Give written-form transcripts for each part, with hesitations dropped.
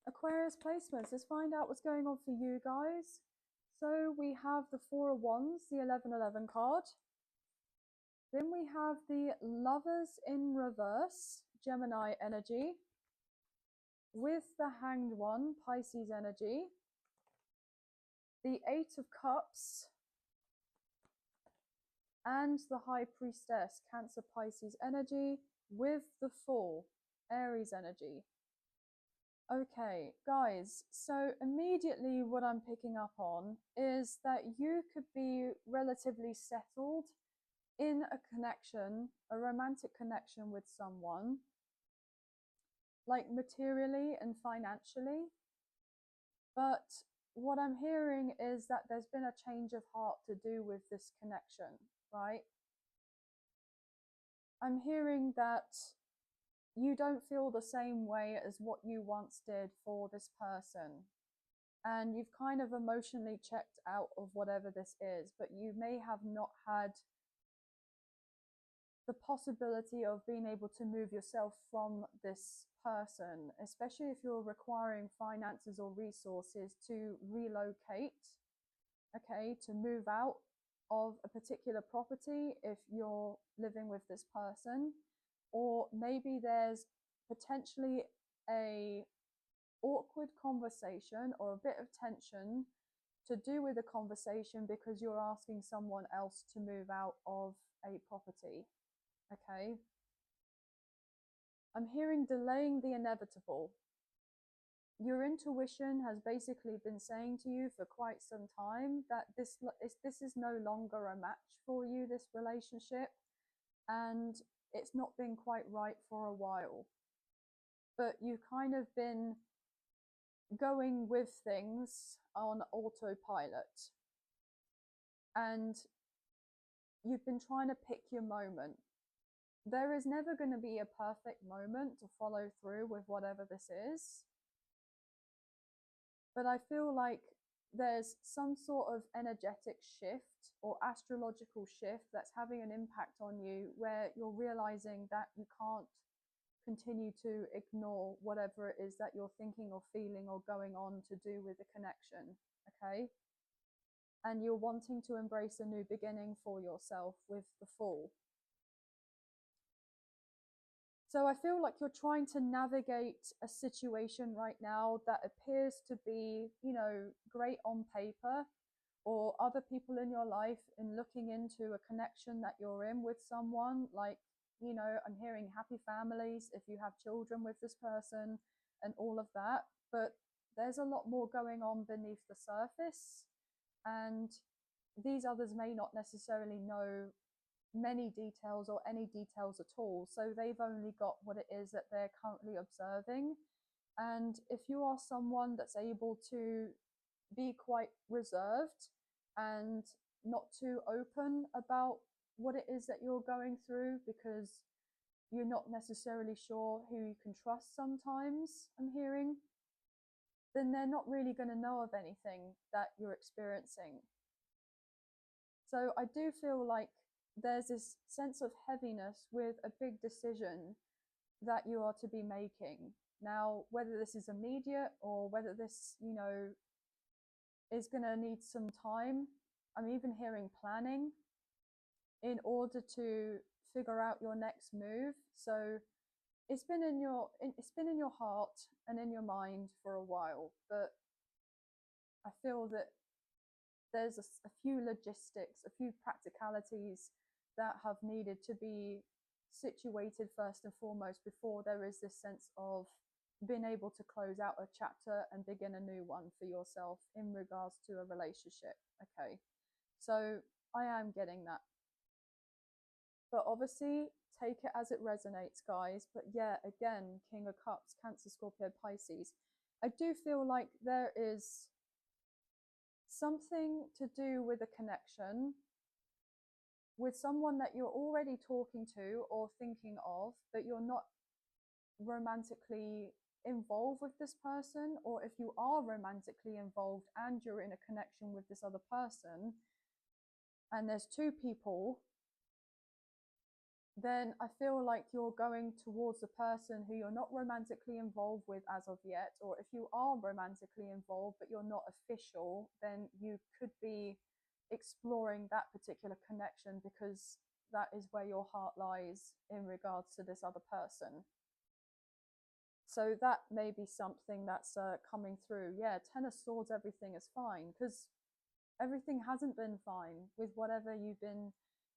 Aquarius placements. Let's find out what's going on for you guys. So we have the Four of Wands, the 1111 card. Then we have the Lovers in reverse, Gemini energy. With the Hanged One, Pisces energy. The Eight of Cups. And the High Priestess, Cancer, Pisces energy. With the Fool, Aries energy. Okay, guys, so immediately what I'm picking up on is that you could be relatively settled in a connection, a romantic connection with someone, like materially and financially. But what I'm hearing is that there's been a change of heart to do with this connection, right? I'm hearing that you don't feel the same way as what you once did for this person. And you've kind of emotionally checked out of whatever this is, but you may have not had the possibility of being able to move yourself from this person, especially if you're requiring finances or resources to relocate, okay, to move out of a particular property if you're living with this person. Or maybe there's potentially a awkward conversation or a bit of tension to do with a conversation because you're asking someone else to move out of a property. Okay. I'm hearing delaying the inevitable. Your intuition has basically been saying to you for quite some time that this is no longer a match for you, this relationship, and it's not been quite right for a while. But you've kind of been going with things on autopilot, and you've been trying to pick your moment. There is never going to be a perfect moment to follow through with whatever this is. But I feel like there's some sort of energetic shift or astrological shift that's having an impact on you where you're realizing that you can't continue to ignore whatever it is that you're thinking or feeling or going on to do with the connection, okay? And you're wanting to embrace a new beginning for yourself with the Fool. So I feel like you're trying to navigate a situation right now that appears to be, you know, great on paper, or other people in your life in looking into a connection that you're in with someone. Like, you know, I'm hearing happy families if you have children with this person and all of that. But there's a lot more going on beneath the surface. And these others may not necessarily know many details or any details at all, so they've only got what it is that they're currently observing. And if you are someone that's able to be quite reserved and not too open about what it is that you're going through because you're not necessarily sure who you can trust sometimes, I'm hearing, then they're not really going to know of anything that you're experiencing. So I do feel like there's this sense of heaviness with a big decision that you are to be making. Now, whether this is immediate or whether this, you know, is going to need some time, I'm even hearing planning in order to figure out your next move. So it's been in your heart and in your mind for a while, but I feel that there's a few logistics, a few practicalities that have needed to be situated first and foremost before there is this sense of being able to close out a chapter and begin a new one for yourself in regards to a relationship. Okay, so I am getting that, but obviously take it as it resonates, guys. But yeah, again, King of Cups, Cancer, Scorpio, Pisces, I do feel like there is something to do with a connection with someone that you're already talking to or thinking of, but you're not romantically involved with this person. Or if you are romantically involved and you're in a connection with this other person and there's two people, then I feel like you're going towards a person who you're not romantically involved with as of yet, or if you are romantically involved but you're not official, then you could be exploring that particular connection because that is where your heart lies in regards to this other person. So that may be something that's coming through. Yeah, Ten of Swords, everything is fine, because everything hasn't been fine with whatever you've been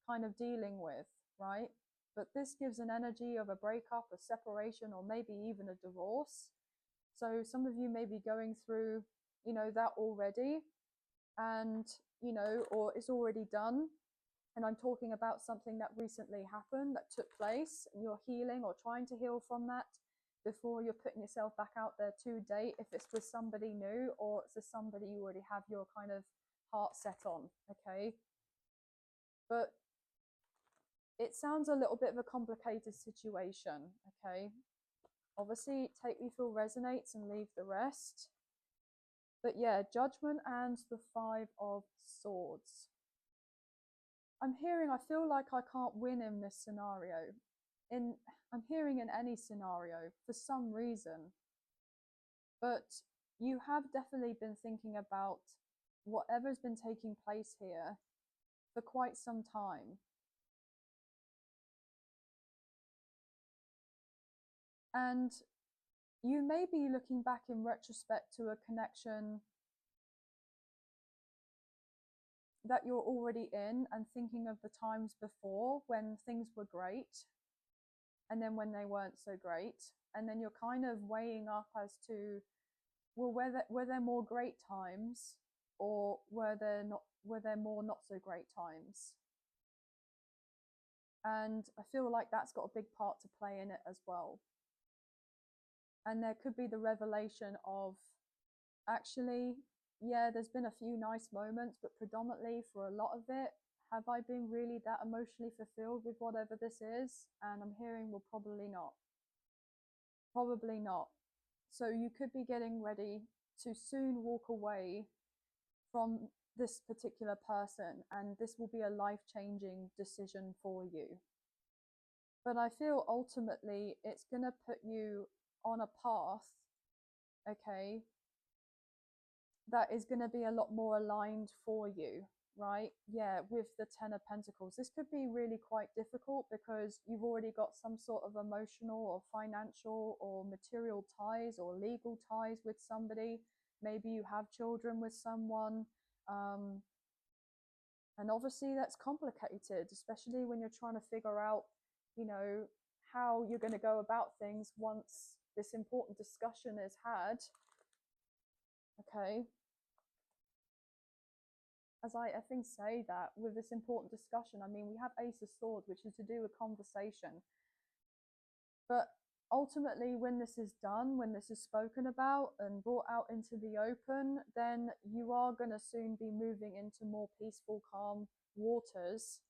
kind of dealing with, right? But this gives an energy of a breakup, a separation, or maybe even a divorce. So some of you may be going through, that already, and, or it's already done. And I'm talking about something that recently happened, that took place, and you're healing or trying to heal from that before you're putting yourself back out there to date, if it's with somebody new or it's with somebody you already have your kind of heart set on, okay? But it sounds a little bit of a complicated situation, okay? Obviously, take me feel resonates and leave the rest. But yeah, Judgment and the Five of Swords. I'm hearing, I feel like I can't win in this scenario. I'm hearing in any scenario for some reason. But you have definitely been thinking about whatever's been taking place here for quite some time. And you may be looking back in retrospect to a connection that you're already in and thinking of the times before when things were great and then when they weren't so great. And then you're kind of weighing up as to, well, were there more great times, or were there more not so great times? And I feel like that's got a big part to play in it as well. And there could be the revelation of, actually, yeah, there's been a few nice moments, but predominantly for a lot of it, have I been really that emotionally fulfilled with whatever this is? And I'm hearing, well, probably not. Probably not. So you could be getting ready to soon walk away from this particular person, and this will be a life-changing decision for you. But I feel ultimately it's going to put you on a path, okay, that is going to be a lot more aligned for you, right? Yeah, with the Ten of Pentacles. This could be really quite difficult because you've already got some sort of emotional or financial or material ties or legal ties with somebody. Maybe you have children with someone. And obviously that's complicated, especially when you're trying to figure out, how you're going to go about things once this important discussion is had. Okay. As I think say that with this important discussion, I mean, we have Ace of Swords, which is to do with conversation. But ultimately, when this is done, when this is spoken about and brought out into the open, then you are going to soon be moving into more peaceful, calm waters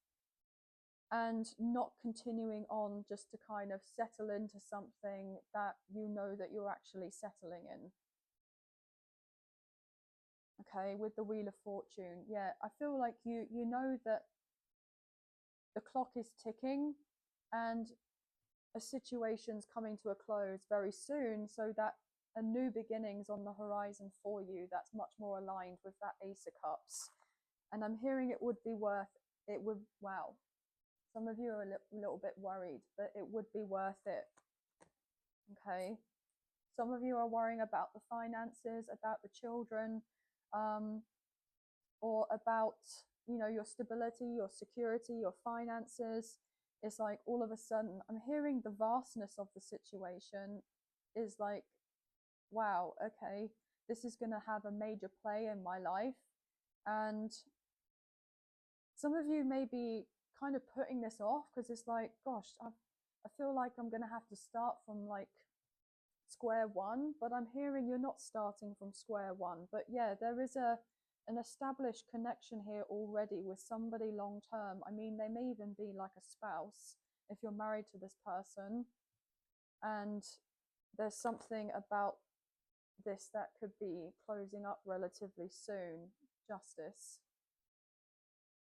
and not continuing on just to kind of settle into something that you know that you're actually settling in. Okay, with the Wheel of Fortune, yeah, I feel like you know that the clock is ticking and a situation's coming to a close very soon, so that a new beginning's on the horizon for you that's much more aligned with that Ace of Cups. And I'm hearing it would, wow, some of you are a little bit worried, but it would be worth it. Okay, some of you are worrying about the finances, about the children, or about, your stability, your security, your finances. It's like all of a sudden I'm hearing the vastness of the situation is like, wow, okay, this is going to have a major play in my life. And some of you may be kind of putting this off because it's like, gosh, I feel like I'm going to have to start from like square one. But I'm hearing you're not starting from square one. But yeah, there is an established connection here already with somebody long term. I mean, they may even be like a spouse if you're married to this person. And there's something about this that could be closing up relatively soon. Justice.